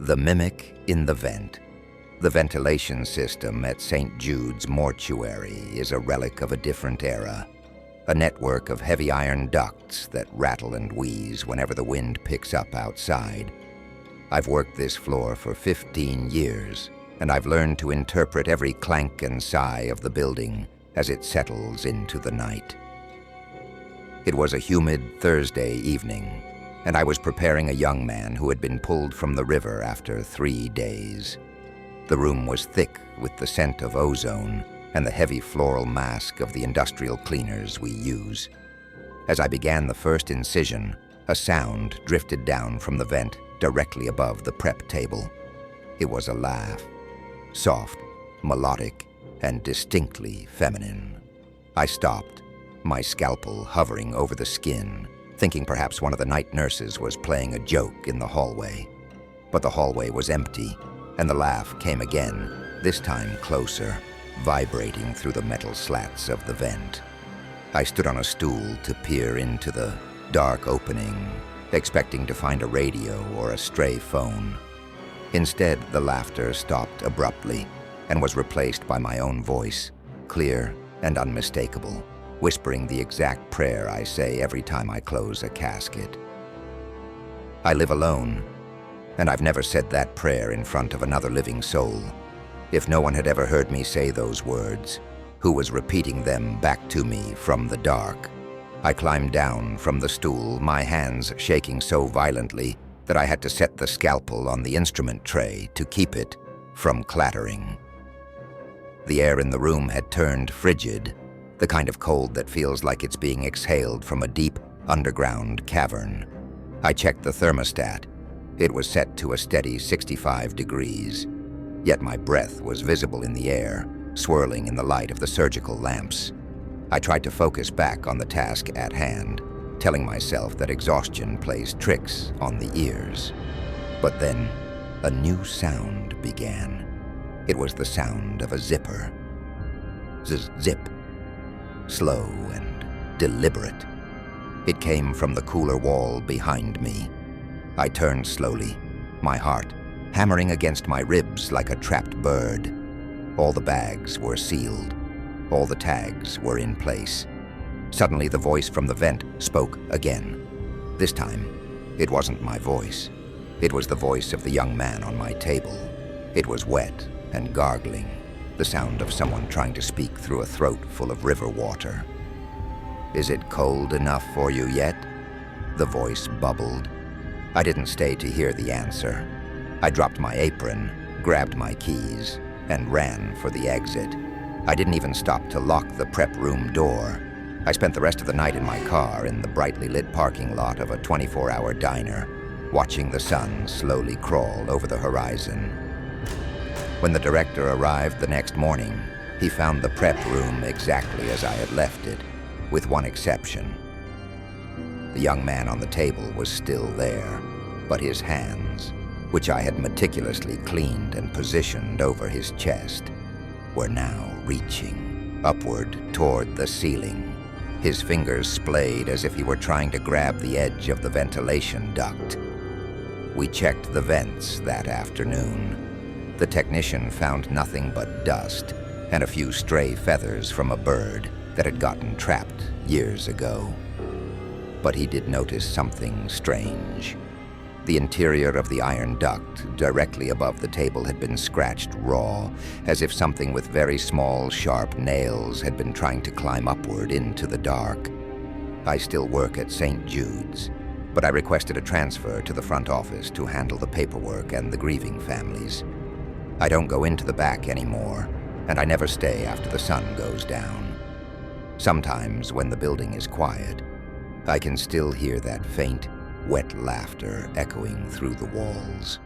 The mimic in the vent. The ventilation system at St. Jude's Mortuary is a relic of a different era. A network of heavy iron ducts that rattle and wheeze whenever the wind picks up outside. I've worked this floor for 15 years, and I've learned to interpret every clank and sigh of the building as it settles into the night. It was a humid Thursday evening, and I was preparing a young man who had been pulled from the river after 3 days. The room was thick with the scent of ozone and the heavy floral mask of the industrial cleaners we use. As I began the first incision, a sound drifted down from the vent directly above the prep table. It was a laugh, soft, melodic, and distinctly feminine. I stopped, my scalpel hovering over the skin, thinking perhaps one of the night nurses was playing a joke in the hallway. But the hallway was empty, and the laugh came again, this time closer, vibrating through the metal slats of the vent. I stood on a stool to peer into the dark opening, expecting to find a radio or a stray phone. Instead, the laughter stopped abruptly and was replaced by my own voice, clear and unmistakable, whispering the exact prayer I say every time I close a casket. I live alone, and I've never said that prayer in front of another living soul. If no one had ever heard me say those words, who was repeating them back to me from the dark? I climbed down from the stool, my hands shaking so violently that I had to set the scalpel on the instrument tray to keep it from clattering. The air in the room had turned frigid, the kind of cold that feels like it's being exhaled from a deep, underground cavern. I checked the thermostat. It was set to a steady 65 degrees, yet my breath was visible in the air, swirling in the light of the surgical lamps. I tried to focus back on the task at hand, telling myself that exhaustion plays tricks on the ears. But then, a new sound began. It was the sound of a zipper. Zip. Slow and deliberate. It came from the cooler wall behind me. I turned slowly, my heart hammering against my ribs like a trapped bird. All the bags were sealed. All the tags were in place. Suddenly, the voice from the vent spoke again. This time, it wasn't my voice. It was the voice of the young man on my table. It was wet and gargling, the sound of someone trying to speak through a throat full of river water. "Is it cold enough for you yet?" the voice bubbled. I didn't stay to hear the answer. I dropped my apron, grabbed my keys, and ran for the exit. I didn't even stop to lock the prep room door. I spent the rest of the night in my car in the brightly lit parking lot of a 24-hour diner, watching the sun slowly crawl over the horizon. When the director arrived the next morning, he found the prep room exactly as I had left it, with one exception. The young man on the table was still there, but his hands, which I had meticulously cleaned and positioned over his chest, were now reaching upward toward the ceiling. His fingers splayed as if he were trying to grab the edge of the ventilation duct. We checked the vents that afternoon. The technician found nothing but dust and a few stray feathers from a bird that had gotten trapped years ago. But he did notice something strange. The interior of the iron duct directly above the table had been scratched raw, as if something with very small, sharp nails had been trying to climb upward into the dark. I still work at St. Jude's, but I requested a transfer to the front office to handle the paperwork and the grieving families. I don't go into the back anymore, and I never stay after the sun goes down. Sometimes, when the building is quiet, I can still hear that faint, wet laughter echoing through the walls.